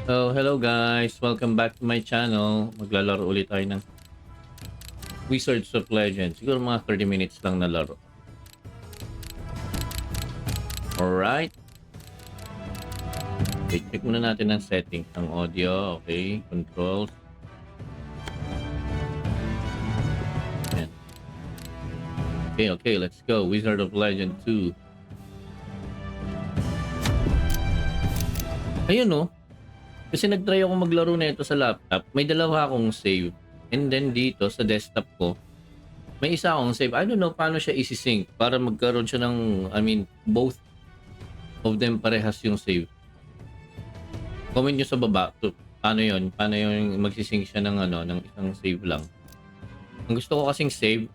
So, hello guys! Welcome back to my channel. Maglalaro ulit tayo ng Wizards of Legends. Siguro mga 30 minutes lang na laro. Alright. Okay, check muna natin ang settings ng audio. Okay, controls. Yan. Okay, let's go. Wizard of Legend 2. Ayun no. Kasi nag-try ako maglaro na ito sa laptop. May dalawa akong save. And then dito sa desktop ko, may isa akong save. I don't know paano siya isi-sync para magkaroon siya ng, both of them parehas yung save. Comment nyo sa baba to paano yon, paano yung magsisync siya ng ng isang save lang. Ang gusto ko kasing save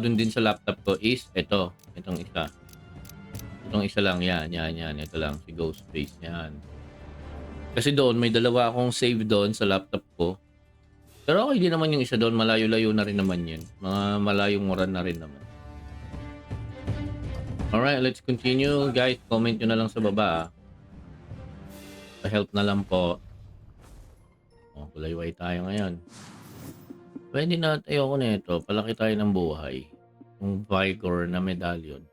dun din sa laptop ko is itong isa. Itong isa lang yan. Ito lang si Ghostface yan. Kasi doon may dalawa akong save doon sa laptop ko. Pero okay din naman yung isa doon, malayo-layo na rin naman yun. Mga malayong run na rin naman. Alright, let's continue. Guys, comment nyo na lang sa baba. Pa-help na lang po. Kulayway tayo ngayon. Pwede na ayoko na ito. Palaki tayo ng buhay. Yung Vigor na medallion.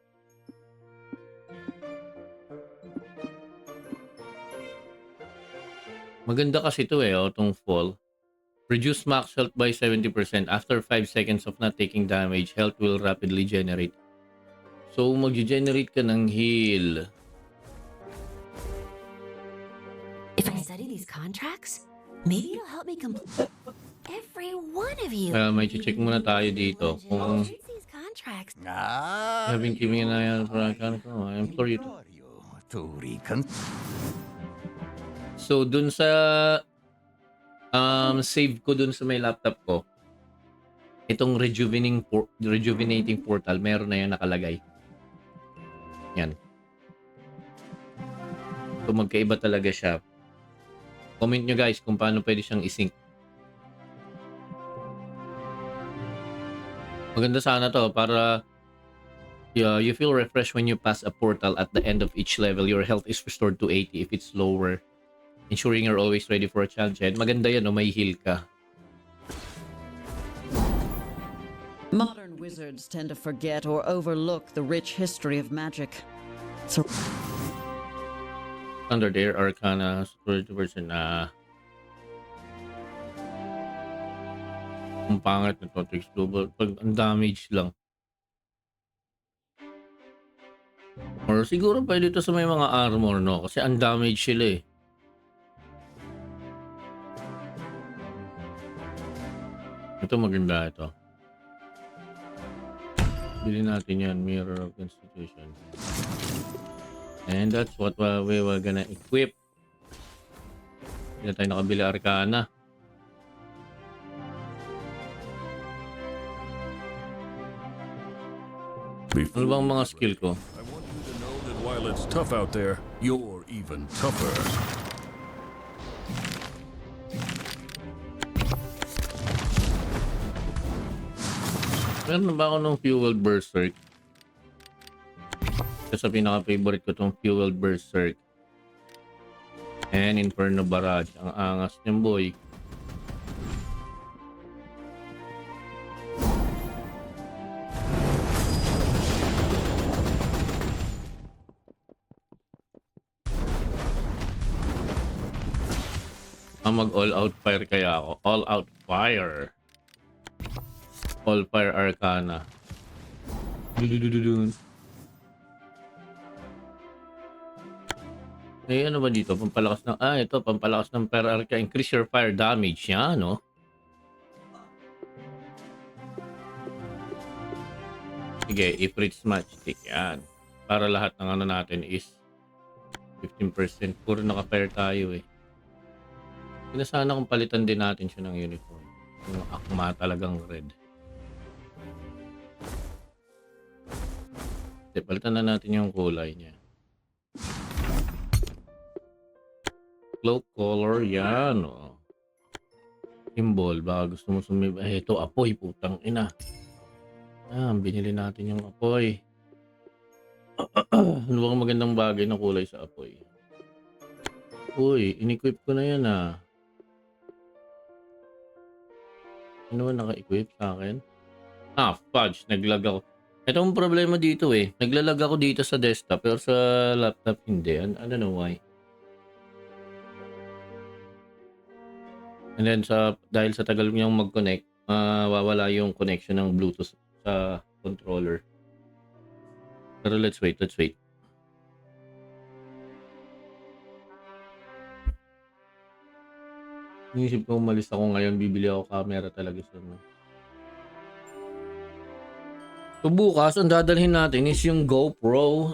Maganda kasi ito itong fall. Reduce max health by 70%. After 5 seconds of not taking damage, health will rapidly generate. So, mag-generate ka ng heal. If I study these contracts, maybe it'll help me complete every one of you. May check muna tayo dito. Kung These contracts. having kimi na yan, I implore you to... So, dun sa save ko dun sa may laptop ko, itong rejuvenating portal, meron na yan nakalagay. Yan. So, magkaiba talaga siya. Comment nyo guys kung paano pwede siyang isync. Maganda sana to para you feel refreshed when you pass a portal at the end of each level. Your health is restored to 80 if it's lower. Ensuring you're always ready for a challenge. Maganda yan, may heal ka. Modern wizards tend to forget or overlook the rich history of magic. So Standard Air Arcana, security version na ang pangit na to, takes global. Pag ang damage lang. Or siguro pwede ito sa may mga armor, no? Kasi ang damage sila eh. Ito maganda ito. Bili natin yan, Mirror of Constitution. And that's what we were gonna equip. Hindi na tayo nakabili Arcana. Ano bang mga skill ko? I want you to know that while it's tough out there, you're even tougher. Meron na ba ako ng Fueled Berserk? Kasi sa pinaka-favorite ko itong Fueled Berserk. And Inferno Barrage. Ang angas niyang boy. Mag all-out fire kaya ako. All-out fire. All Fire Arcana. Dududududun. Ano ba dito? Pampalakas ng... ito. Pampalakas ng Fire Arcana. Increase your fire damage. Yan, no? Sige, if reach matchstick. Yan. Para lahat ng natin is 15%. Puro naka-fire tayo, eh. Sana kung palitan din natin siya ng uniform. Yung akma talagang red. Palitan na natin yung kulay niya. Cloak color, yan. Oh. Symbol, baka gusto mo sumiba. Ito, apoy, putang ina. Binili natin yung apoy. Ano bang magandang bagay na kulay sa apoy? Uy, in-equip ko na yan ah. Ano ba naka-equip sa akin? Ah, fudge. Naglag ako. Ito ang problema dito eh. Naglalag ako dito sa desktop pero sa laptop hindi. I don't know why. And then dahil sa tagal niyang mag-connect, mawawala yung connection ng Bluetooth sa controller. Pero let's wait. Inisip ko umalis ako ngayon, bibili ako camera talaga sa ano. So bukas, ang dadalhin natin is yung GoPro.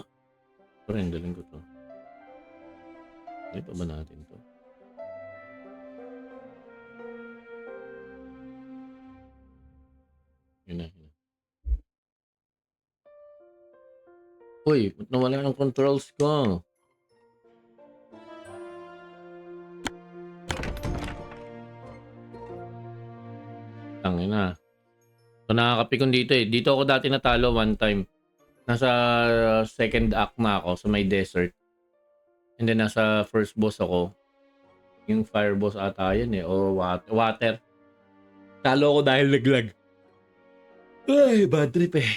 Pero dalhin ko to. Ito ba natin to? Yun na. Uy, ba't nawala yung controls ko? Tangin na. So nakakapikon dito eh. Dito ako dati natalo one time. Nasa second act na ako sa may desert. And then nasa first boss ako. Yung fire boss ata yun eh. O water. Talo ako dahil laglag. Ay, bad trip eh.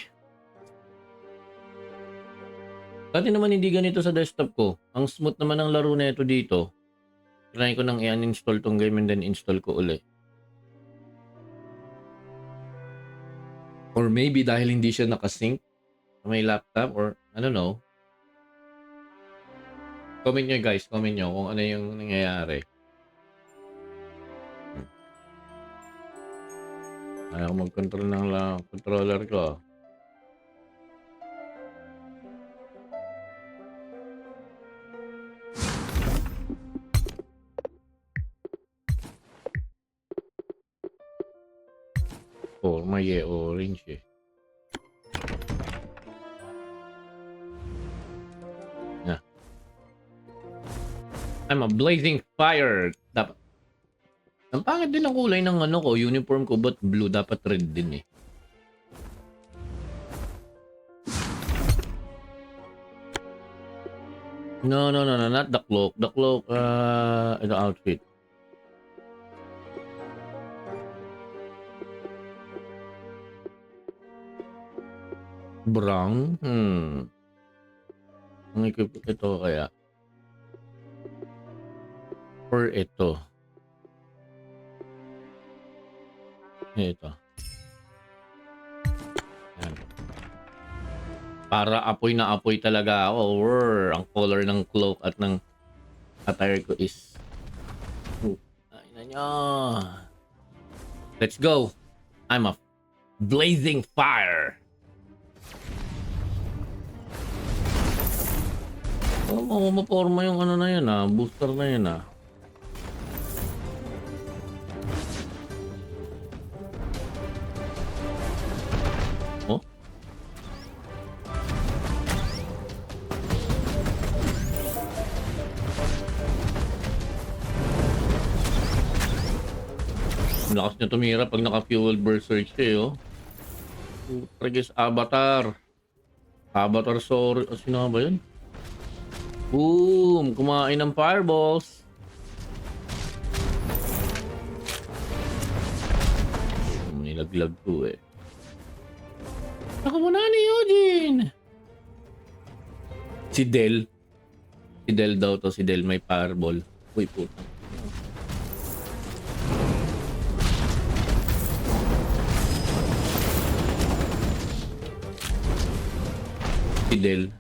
Dati naman hindi ganito sa desktop ko. Ang smooth naman ng laro na ito dito. Try ko nang i-uninstall tong game and then install ko uli. Or maybe dahil hindi siya nakasync sa may laptop or I don't know. Comment nyo guys, comment nyo kung ano yung nangyayari. Ayaw ko mag-control ng controller ko. Oh, may orange eh. Yeah. I'm a blazing fire. Dapat. Ang pangit din ang kulay ng ano ko, uniform ko, but blue dapat red din eh. No, not the cloak. The cloak, the outfit. Brown? Ang equip ito kaya? Or ito? Ito. Yan. Para apoy na apoy talaga ako. Ang color ng cloak at ng attire ko is... Ay na nyo. Let's go. I'm a blazing fire. Maporma yung ano na yun booster na yun Oh? Ang lakas niya tumira pag naka-fuel burst search siya Trigis Avatar. Avatar Sword. Sino ba yun? Boom! Kumain ng fireballs. Nilaglag ko eh. Ako muna ni Eugene! Si Del. Si Del daw to. Si Del may fireball. Uy puta. Si Del.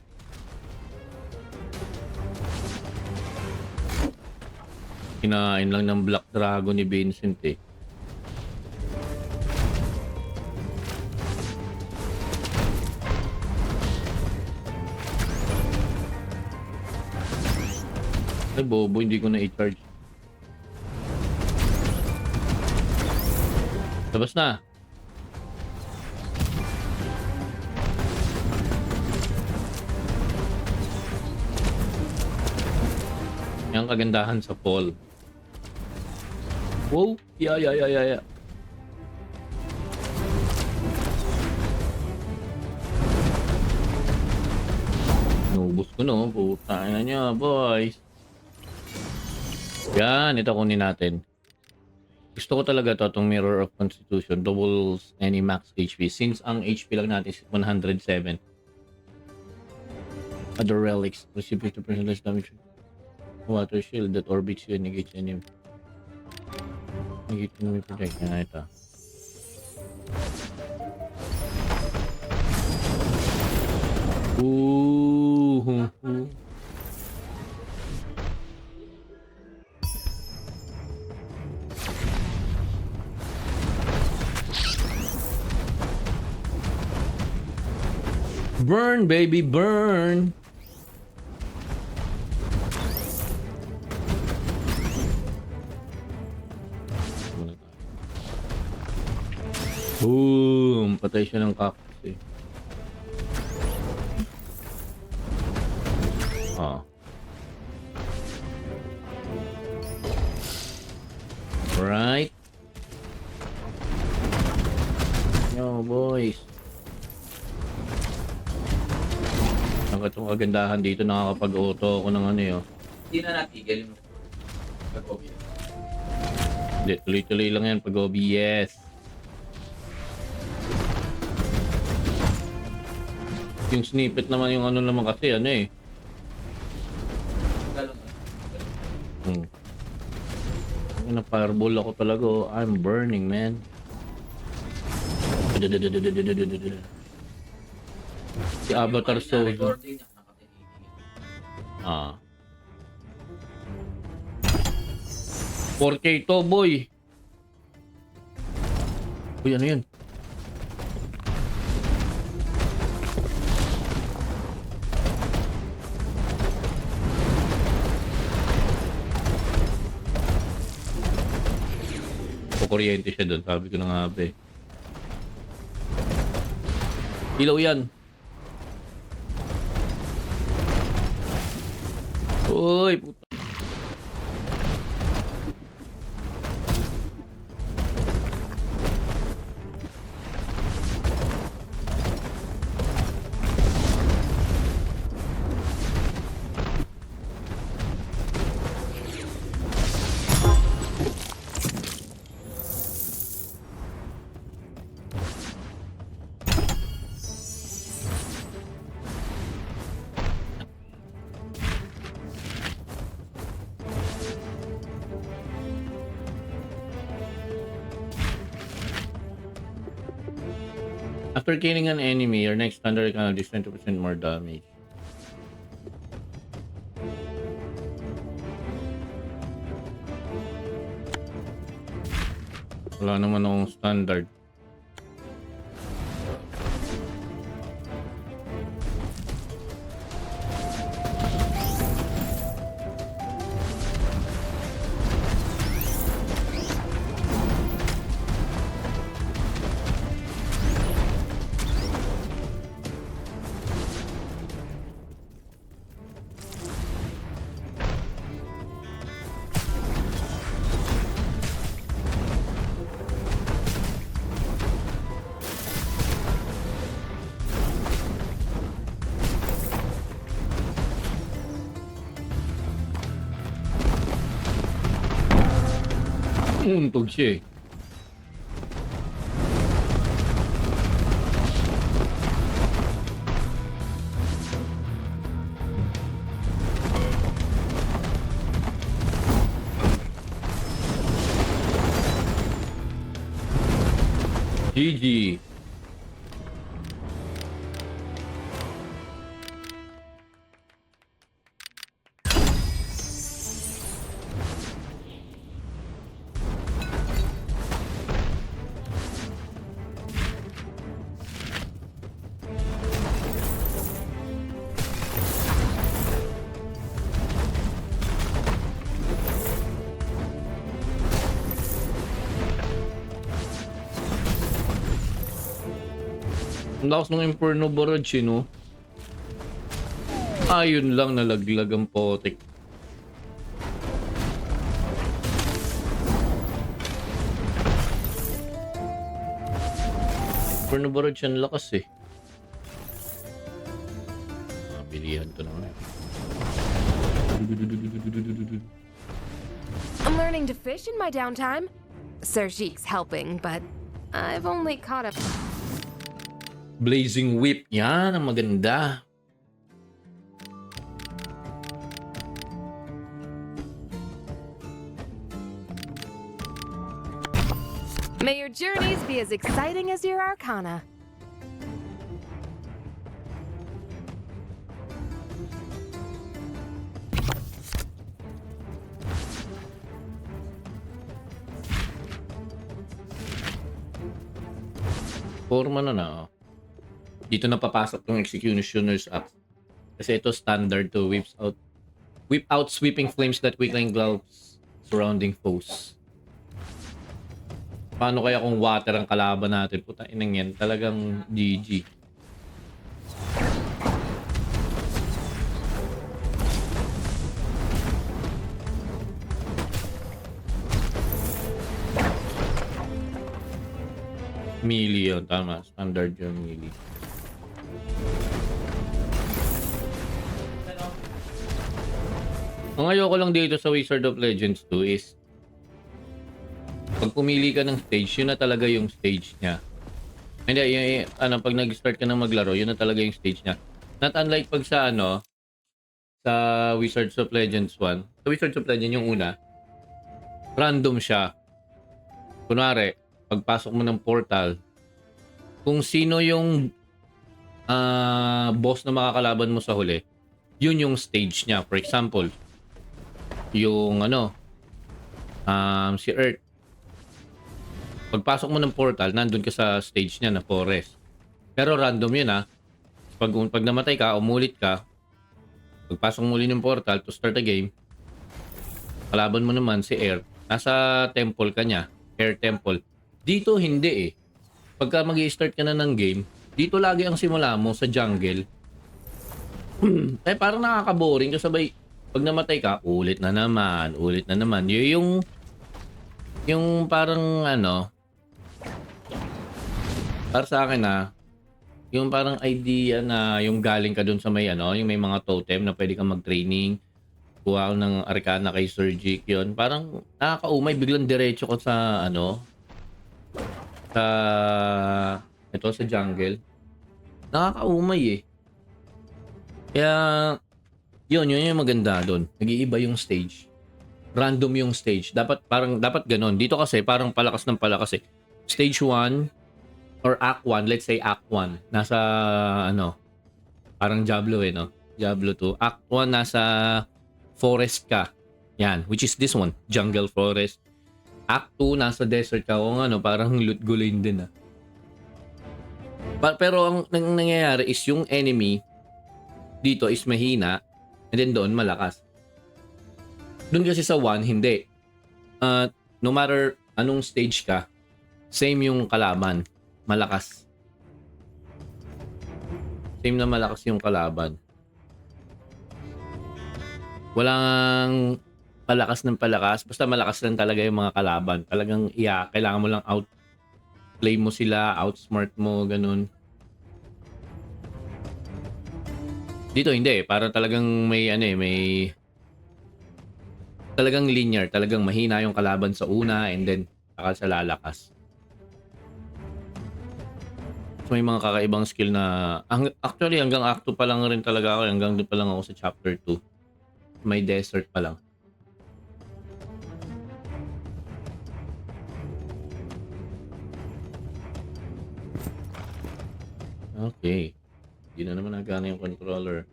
Kinain lang ng Black Dragon ni Vincent eh. Ay bobo, hindi ko na i-charge. Labas na. Yan kagandahan sa fall. Wow! Yeah. Nubos ko no. Putain na niya, boys. Yan, ito kunin natin. Gusto ko talaga to, itong Mirror of Constitution. Doubles any max HP. Since ang HP lang natin is 107. Other relics. Receive 50% less damage. Water shield that orbits you and negates enemy. Negate enemy protect. Yan, ito. Ooh. Burn, baby, burn. Boom! Patay siya ng cactus eh. Ah. Right. Yo, boys. Ang katong kagandahan dito, nakakapag-auto ako ng ano yun. Hindi na natigil yung pag-obvious. Hindi, tuloy-tuloy lang yan pag OBS. Yung snippet naman, yung ano naman kasi, ano eh. Ang fireball ako talaga, oh. I'm burning, man. Si Avatar Soul. Ah. 4K to, boy. Uy, ano yun? Kuryente siya doon, sabi ko na nga ba eh. Ilaw yan. Uy, puta. After killing an enemy, your next standard encounter deals 20% more damage. Wala naman akong standard. Untog siya eh. GG. Ang lakas ng Inferno Barrage, no? Ayun lang, nalaglag ang potek. Inferno Barrage, ang lakas eh. Bilihan to naman eh. getting to fish in my downtime. Sergique's helping, but I've only caught a... Blazing Whip. Yan, ang maganda. May your journeys be as exciting as your arcana. Forma na na. Dito na papasok yung Executioner's Axe. Kasi ito standard to whip out sweeping flames that weaken gloves surrounding foes. Paano kaya kung water ang kalaban natin? Puta inang yan. Talagang GG. Melee yun. Tama. Standard yung melee. Ang ayoko lang dito sa Wizard of Legends 2 is pag pumili ka ng stage, yun na talaga yung stage niya. Hindi, pag nag-start ka ng maglaro, yun na talaga yung stage niya. Not unlike pag sa sa Wizards of Legends 1. Sa Wizards of Legends yung una, random siya. Kunwari, pagpasok mo ng portal, kung sino yung boss na makakalaban mo sa huli, yun yung stage niya. For example, yung si Earth. Pagpasok mo ng portal, nandun ka sa stage niya na forest. Pero random yun Pag namatay ka, umulit ka, pagpasok mo ulit ng portal to start a game, kalaban mo naman si Air. Nasa temple ka niya. Air Temple. Dito hindi Pagka mag-i-start ka na ng game, dito lagi ang simula mo sa jungle. Parang nakaka-boring. Kasabay, pag namatay ka, ulit na naman. Yung parang para sa akin yung parang idea na yung galing ka dun sa may yung may mga totem na pwede kang mag-training, kuha ng arcana kay Sergique yun. Parang nakakaumay, biglang diretso ko sa sa jungle. Nakakaumay Kaya yun yung maganda doon. Nag-iiba yung stage. Random yung stage. Dapat ganon. Dito kasi parang palakas ng palakas Stage 1 or Act 1, let's say Act 1, nasa parang Diablo no? Diablo 2. Act 1 nasa forest ka. Yan, which is this one, jungle forest. Act 2 nasa desert ka. O parang Lutgulain din pero ang nangyayari is yung enemy dito is mahina and then doon malakas. Doon kasi sa 1 hindi. No matter anong stage ka, same yung kalaban. Malakas. Same na malakas yung kalaban. Walang palakas ng palakas. Basta malakas lang talaga yung mga kalaban. Talagang kailangan mo lang outplay mo sila, outsmart mo, ganun. Dito hindi. Parang talagang may talagang linear. Talagang mahina yung kalaban sa una and then saka sa lalakas. May mga kakaibang skill na actually hanggang Act 2 pa lang rin talaga ako, hanggang doon pa lang ako sa chapter 2. May desert pa lang. Okay. Hindi na naman nagana yung controller.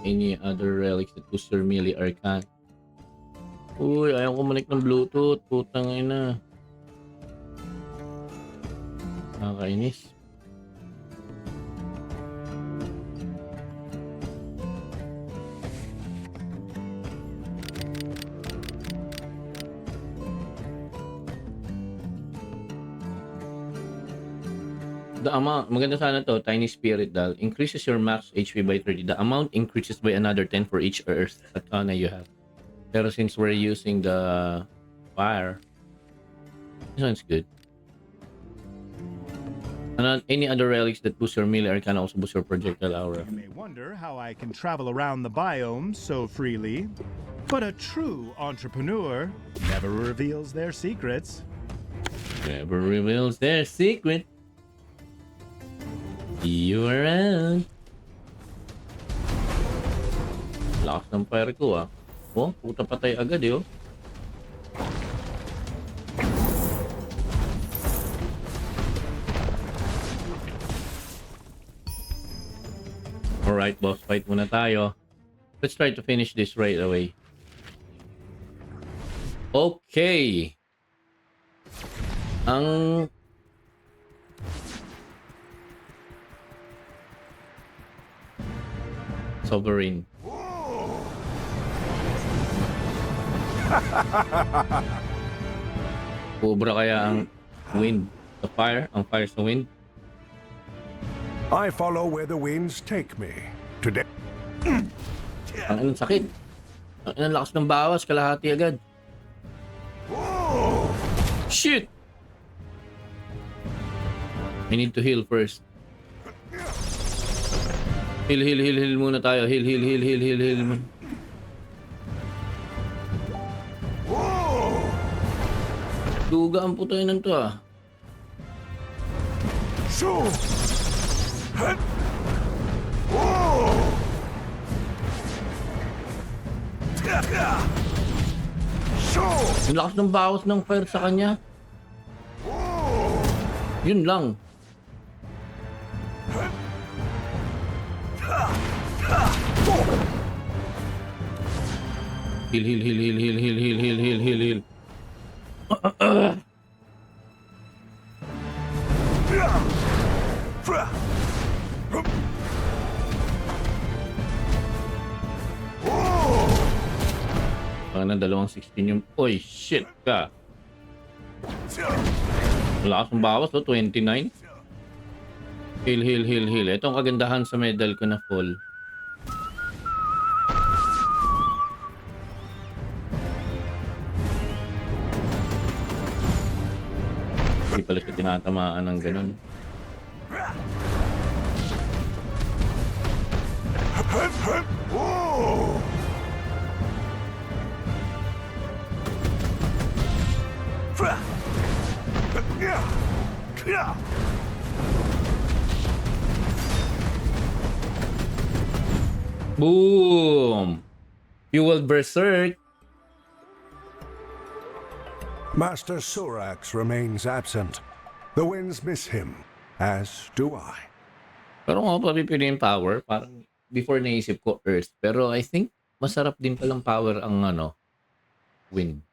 Any other relics that boost your melee arcana? Uy, ayaw kumunik ng Bluetooth. Putang ina. Nakakainis. The amount, maganda sana to, Tiny Spirit Doll, increases your max HP by 30. The amount increases by another 10 for each Earth arcana you have. Pero since we're using the fire, This one's good. And any other relics that boost your melee can also boost your projectile aura. You may wonder how I can travel around the biome so freely, but a true entrepreneur never reveals their secrets. Never reveals their secret. See you around. Lakas ng fire ko ah. Oh, puta patay agad eh oh. Alright, boss fight muna tayo. Let's try to finish this right away. Okay. Ang Sovereign. Cobra kaya ang wind sa fire? Ang fire sa wind? I follow where the winds take me. Today, Ang anong sakit. Ang lakas ng bawas, kalahati agad. Shit! I need to heal first. Heal muna tayo. Heal. Duga ang putay nan to ah. shoo! Hut! Shoo! Ang lakas ng bawas ng fire sa kanya. Yun lang. Heal. Baka na 216 yung... Oy, shit ka. Lakas ng bawas, 29. Heal. Ito ang kagandahan sa medal ko na full. Hindi pala siya tinatamaan ng ganun. Boom! Fueled Berserk. Master Surax remains absent. The winds miss him, as do I. Pero nga pa pipiliin power, parang before naisip ko Earth. Pero I think masarap din palang power ang wind.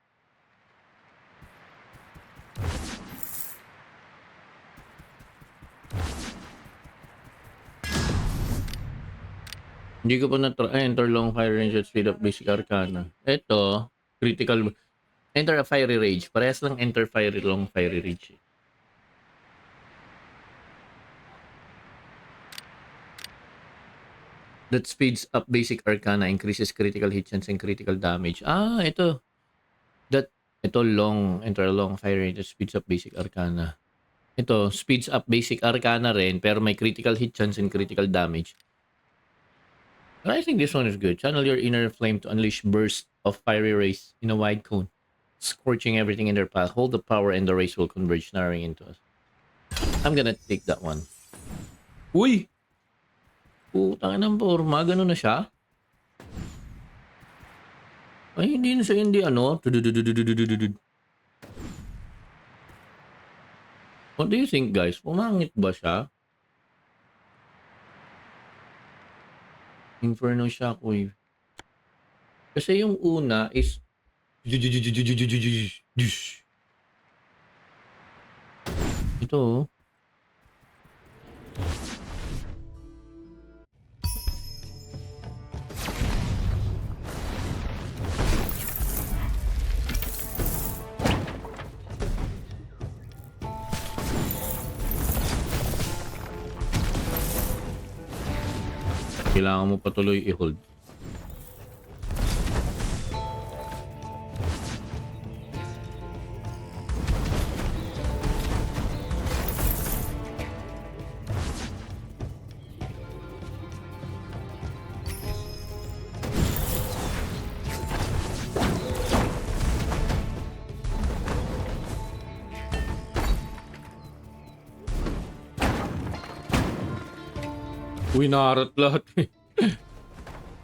Hindi ko pa enter long fire range at speed up basic arcana. Ito, critical. Enter a fiery rage. Parehas lang enter fiery long fiery rage. That speeds up basic arcana, increases critical hit chance and critical damage. Ito. Ito long, enter a long fire range that speeds up basic arcana. Ito, speeds up basic arcana rin, pero may critical hit chance and critical damage. But I think this one is good. Channel your inner flame to unleash burst of fiery rays in a wide cone, scorching everything in their path. Hold the power and the rays will converge, narrowing into us. I'm gonna take that one. Uy! Putang ng forma, gano'n na siya? Ay, hindi na siya, hindi What do you think, guys? Pumangit ba siya? Inferno Shockwave. Kasi yung una is ito oh. Kailangan mo patuloy i-hold. Winarat lahat eh.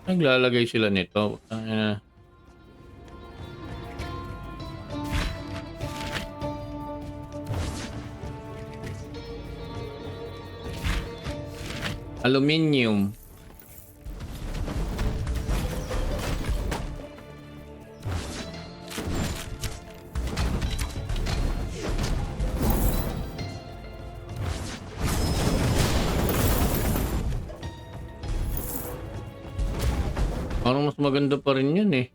Naglalagay sila nito. Aluminium. Parang mas maganda pa rin yun eh.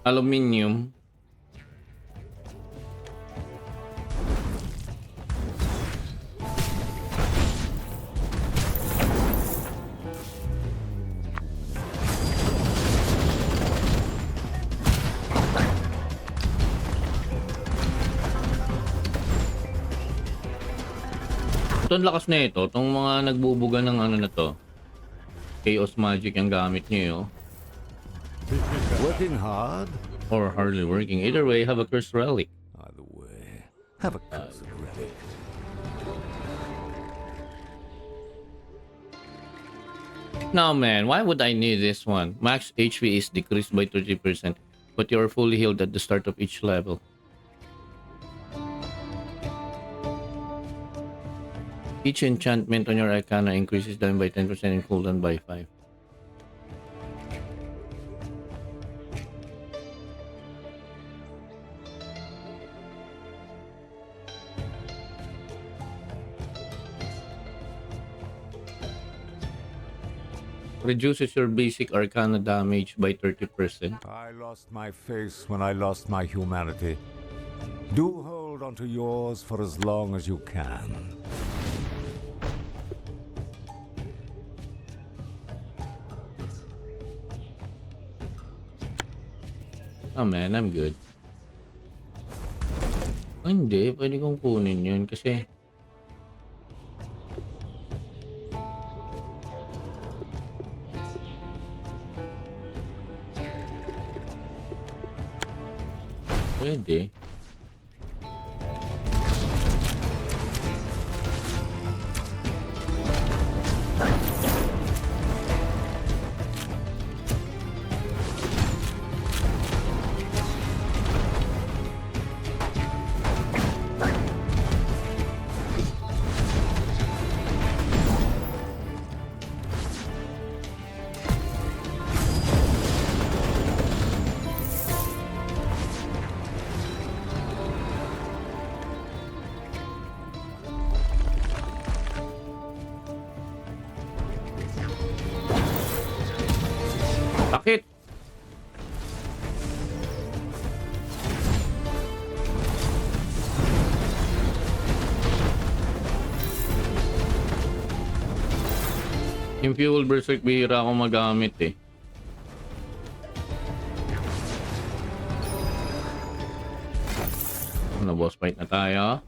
Aluminium. Ito ang lakas na ito. Itong mga nagbubuga ng ano na to. Chaos Magic ang gamit niyo. Working hard? Or hardly working. Either way, have a cursed relic. Either way, have a cursed relic. No man, why would I need this one? Max HP is decreased by 30%, but you are fully healed at the start of each level. Each enchantment on your Arcana increases damage by 10% and cooldown by 5. Reduces your basic Arcana damage by 30%. I lost my face when I lost my humanity. Do hold onto yours for as long as you can. Oh man, I'm good. Oh, hindi, pwede kong kunin yun kasi pwede. Sakit! Yung Fuel Berserk bihira akong magamit eh. Ano, boss fight na tayo.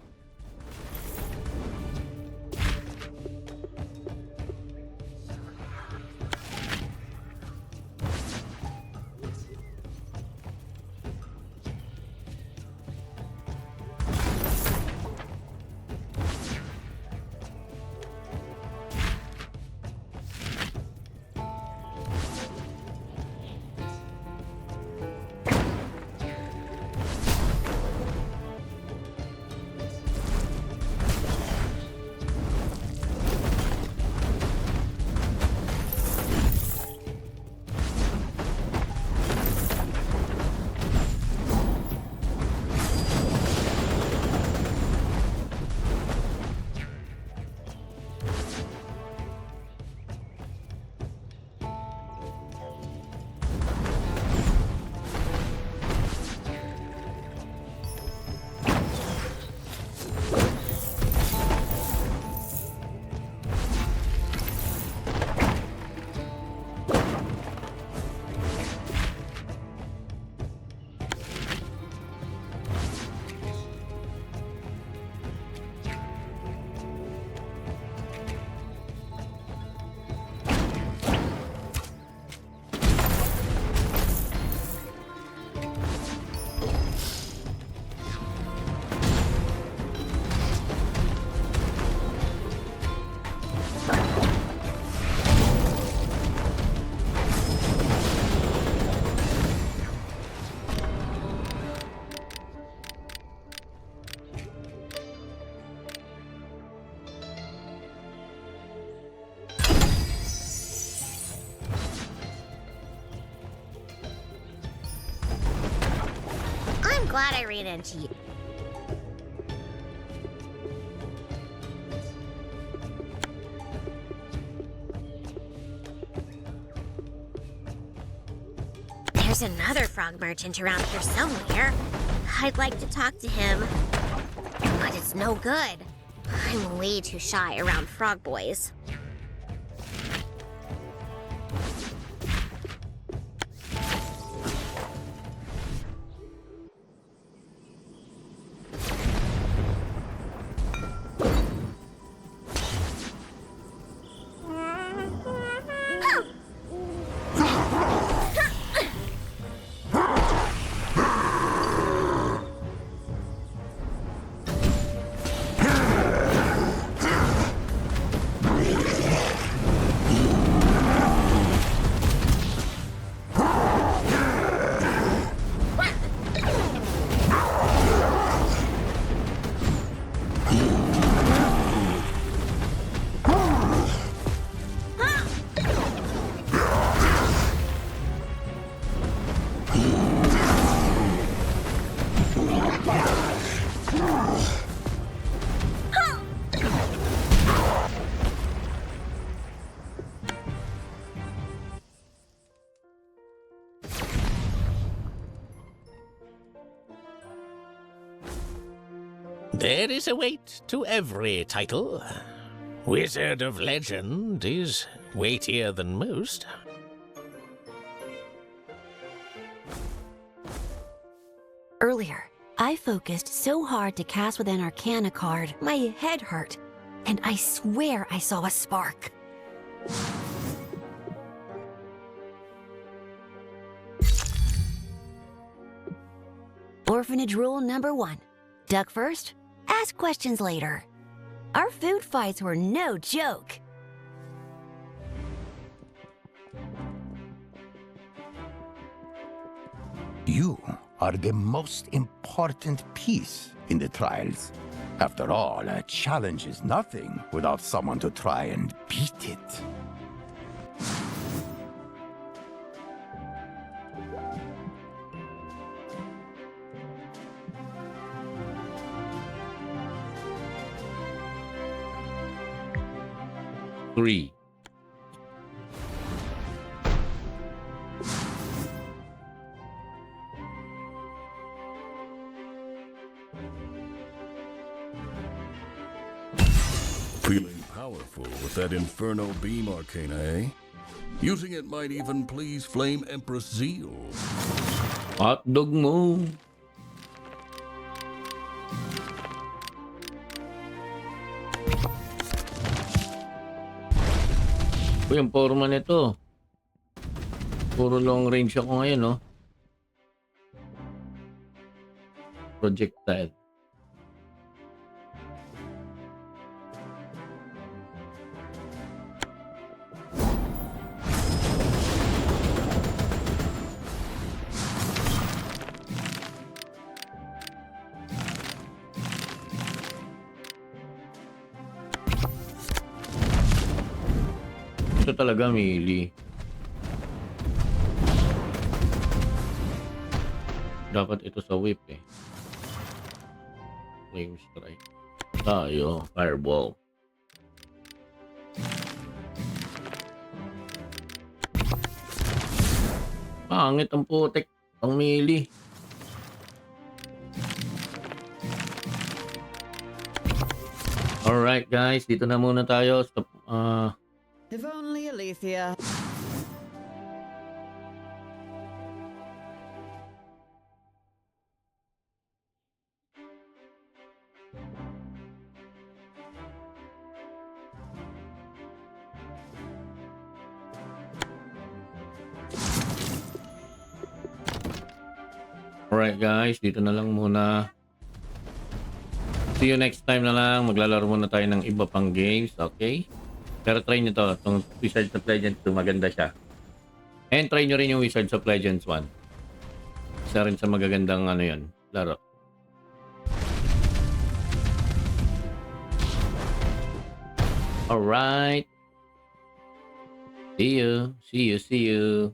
I'm glad I ran into you. There's another frog merchant around here somewhere. I'd like to talk to him, but it's no good. I'm way too shy around frog boys. There is a weight to every title. Wizard of Legend is weightier than most. Earlier, I focused so hard to cast with an Arcana card, my head hurt, and I swear I saw a spark. Orphanage rule number 1. Duck first, ask questions later. Our food fights were no joke. You are the most important piece in the trials. After all, a challenge is nothing without someone to try and beat it. Three. Feeling powerful with that Inferno Beam Arcana, eh? Using it might even please Flame Empress Zeal. Hotdog mo. Uy, ang forma nito. Puro long range ako ngayon, no? Projectile. Ito talaga melee. Dapat ito sa whip eh. Flame strike. Tayo, fireball. Pangit ang putek. Ang melee. Alright guys, dito na muna tayo. Stop. If only Alethea. Alright guys, dito na lang muna. See you next time na lang. Maglalaro muna tayo ng iba pang games, okay? Pero try nyo to, itong Wizards of Legends 2, maganda siya. And try nyo rin yung Wizards of Legends 1. Isa rin sa magagandang ano yun, laro. Alright. See you.